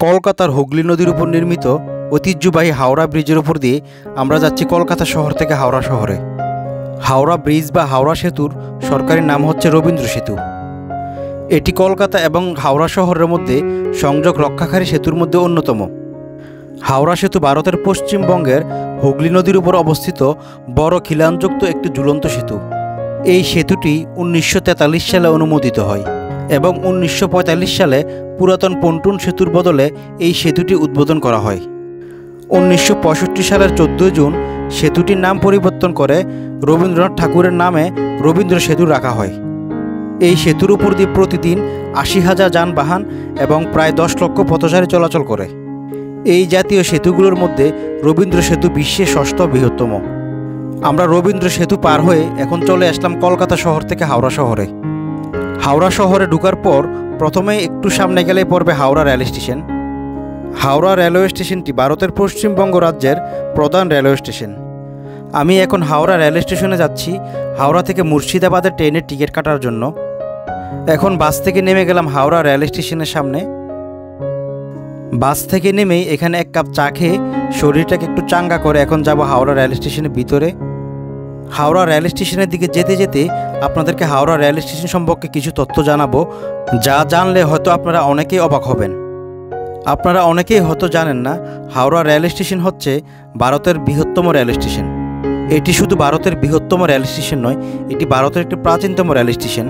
কলকাতার হুগলি নদীর উপর নির্মিত ঐতিহ্যবাহী হাওড়া ব্রিজের উপর দিয়ে আমরা যাচ্ছি কলকাতা শহর থেকে হাওড়া শহরে। হাওড়া ব্রিজ বা হাওড়া সেতুর সরকারি নাম হচ্ছে রবীন্দ্র সেতু। এটি কলকাতা এবং হাওড়া শহরের মধ্যে সংযোগ রক্ষাকারী সেতুর মধ্যে অন্যতম। হাওড়া সেতু ভারতের পশ্চিমবঙ্গের হুগলি নদীর উপর অবস্থিত বড় খিলানযুক্ত একটি ঝুলন্ত সেতু। এই সেতুটি 1943 সালে অনুমোদিত হয় এবং 1945 সালে পুরাতন পন্টুন সেতুর বদলে এই সেতুটি উদ্বোধন করা হয়। 1965 সালের 14 জুন সেতুটির নাম পরিবর্তন করে রবীন্দ্রনাথ ঠাকুরের নামে রবীন্দ্র সেতু রাখা হয়। এই সেতুর উপর দিয়ে প্রতিদিন 80,000 যানবাহন এবং প্রায় 10 লক্ষ পথচারী চলাচল করে। এই জাতীয় সেতুগুলোর মধ্যে রবীন্দ্র সেতু বিশ্বের ষষ্ঠ বৃহত্তম। আমরা রবীন্দ্র সেতু পার হয়ে এখন চলে আসলাম কলকাতা শহর থেকে হাওড়া শহরে। হাওড়া শহরে ঢোকার পর প্রথমে একটু সামনে গেলে পড়বে Howrah rail station. Howrah railway স্টেশনটি ভারতের পশ্চিমবঙ্গ রাজ্যের প্রধান রেলওয়ে স্টেশন। আমি এখন হাওড়া রেল স্টেশনে যাচ্ছি হাওড়া থেকে মুর্শিদাবাদের ট্রেনের টিকিট কাটার জন্য। এখন বাস থেকে নেমে গেলাম হাওড়া রেল স্টেশনের সামনে। বাস থেকে নেমেই এখানে এক কাপ চা খেয়ে শরীরটাকে একটু চাঙ্গা করে এখন যাব হাওড়া রেল স্টেশনের ভিতরে। হাওড়া রেল স্টেশনের দিকে যেতে যেতে আপনাদেরকে হাওড়া রেল স্টেশন সম্পর্কে কিছু তথ্য জানাবো, যা জানলে হয়তো আপনারা অনেকেই অবাক হবেন। আপনারা অনেকেই হয়তো জানেন না, হাওড়া রেল স্টেশন হচ্ছে ভারতের বৃহত্তম রেল স্টেশন। এটি শুধু ভারতের বৃহত্তম রেল স্টেশন নয়, এটি ভারতের একটি প্রাচীনতম রেল স্টেশন।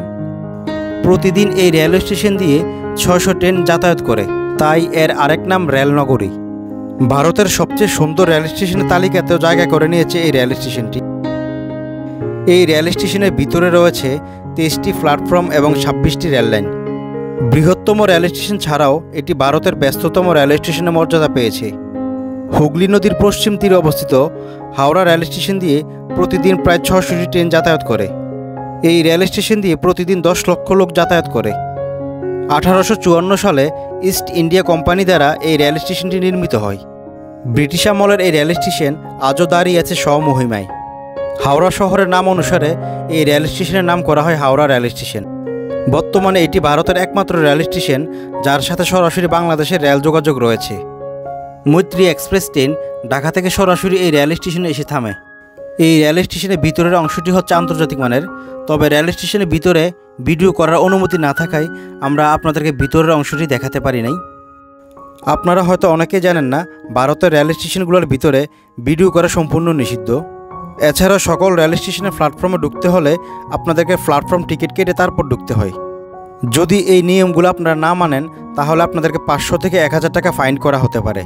প্রতিদিন এই রেল স্টেশন দিয়ে 600 ট্রেন যাতায়াত করে, তাই এর আরেক নাম রেলনগরী। ভারতের সবচেয়ে সুন্দর রেল স্টেশনের তালিকাতেও জায়গা করে নিয়েছে এই রেল স্টেশনটি। এই রেল স্টেশনের ভিতরে রয়েছে 23টি প্ল্যাটফর্ম এবং 26টি রেল লাইন। বৃহত্তম রেল স্টেশন ছাড়াও এটি ভারতের ব্যস্ততম রেল স্টেশনের মর্যাদা পেয়েছে। হুগলি নদীর পশ্চিম তীরে অবস্থিত হাওড়া রেল স্টেশন দিয়ে প্রতিদিন প্রায় 600টি ট্রেন যাতায়াত করে। এই রেল স্টেশন দিয়ে প্রতিদিন 10 লক্ষ লোক যাতায়াত করে। 1854 সালে ইস্ট ইন্ডিয়া কোম্পানি দ্বারা এই রেল স্টেশনটি নির্মিত হয়। ব্রিটিশ আমলের এই রেল স্টেশন আজও দাঁড়িয়ে আছে স্বমহিমায়। হাওড়া শহরের নাম অনুসারে এই রেল স্টেশনের নাম করা হয় হাওড়া রেল স্টেশন। বর্তমানে এটি ভারতের একমাত্র রেল স্টেশন যার সাথে সরাসরি বাংলাদেশের রেল যোগাযোগ রয়েছে। মৈত্রী এক্সপ্রেস ট্রেন ঢাকা থেকে সরাসরি এই রেল স্টেশনে এসে থামে। এই রেল স্টেশনের ভিতরের অংশটি হচ্ছে আন্তর্জাতিক মানের, তবে রেল স্টেশনের ভিতরে ভিডিও করার অনুমতি না থাকায় আমরা আপনাদেরকে ভিতরের অংশটি দেখাতে পারি নাই। আপনারা হয়তো অনেকেই জানেন না, ভারতের রেল স্টেশনগুলোর ভিতরে ভিডিও করা সম্পূর্ণ নিষিদ্ধ। এছাড়াও সকল রেল স্টেশনের প্ল্যাটফর্মে ঢুকতে হলে আপনাদেরকে প্ল্যাটফর্ম টিকিট কেটে তারপর ঢুকতে হয়। যদি এই নিয়মগুলো আপনারা না মানেন তাহলে আপনাদেরকে 500 থেকে 1000 টাকা ফাইন করা হতে পারে।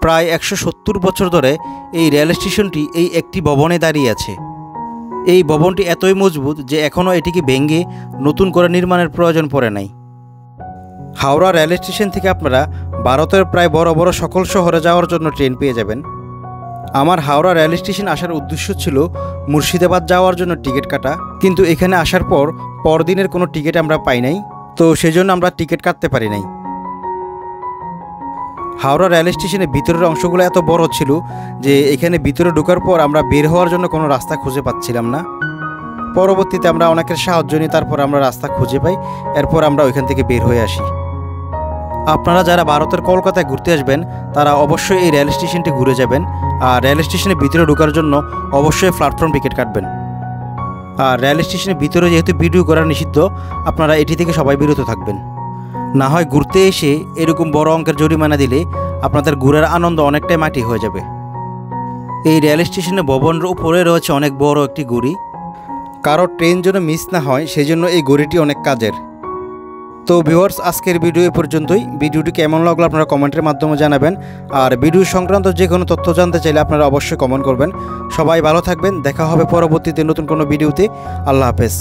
প্রায় 170 বছর ধরে এই রেল স্টেশনটি এই একটি ভবনে দাঁড়িয়ে আছে। এই ভবনটি এতই মজবুত যে এখনও এটিকে ভেঙে নতুন করে নির্মাণের প্রয়োজন পড়ে নাই। হাওড়া রেল স্টেশন থেকে আপনারা ভারতের প্রায় বড় বড় সকল শহরে যাওয়ার জন্য ট্রেন পেয়ে যাবেন। আমার হাওড়া রেল স্টেশন আসার উদ্দেশ্য ছিল মুর্শিদাবাদ যাওয়ার জন্য টিকিট কাটা, কিন্তু এখানে আসার পর পরদিনের কোনো টিকিট আমরা পাই নাই, তো সেজন্য আমরা টিকিট কাটতে পারি নাই। হাওড়া রেল স্টেশনের ভিতরের অংশগুলো এত বড় ছিল যে এখানে ভিতরে ঢোকার পর আমরা বের হওয়ার জন্য কোনো রাস্তা খুঁজে পাচ্ছিলাম না। পরবর্তীতে আমরা অনেকের সাহায্য নিয়ে তারপর আমরা রাস্তা খুঁজে পাই, এরপর আমরা ওইখান থেকে বের হয়ে আসি। আপনারা যারা ভারতের কলকাতায় ঘুরতে আসবেন তারা অবশ্যই এই রেল স্টেশনটি ঘুরে যাবেন, আর রেল স্টেশনের ভিতরে ঢোকার জন্য অবশ্যই প্ল্যাটফর্ম টিকিট কাটবেন। আর রেল স্টেশনের ভিতরে যেহেতু ভিডিও করা নিষিদ্ধ, আপনারা এটি থেকে সবাই বিরত থাকবেন। না হয় ঘুরতে এসে এরকম বড় অঙ্কের জরিমানা দিলে আপনাদের ঘুরার আনন্দ অনেকটাই মাটি হয়ে যাবে। এই রেল স্টেশনের ভবনের উপরে রয়েছে অনেক বড় একটি গড়ি। কারো ট্রেন যেন মিস না হয় সেজন্য এই গড়িটি অনেক কাজের। তো ভিউয়ার্স, আজকের ভিডিও এ পর্যন্তই। ভিডিওটি কেমন লাগলো আপনারা কমেন্টের মাধ্যমে জানাবেন, আর ভিডিও সংক্রান্ত যে কোনো তথ্য জানতে চাইলে আপনারা অবশ্যই কমেন্ট করবেন। সবাই ভালো থাকবেন, দেখা হবে পরবর্তীতে নতুন কোনো ভিডিওতে। আল্লাহ হাফেজ।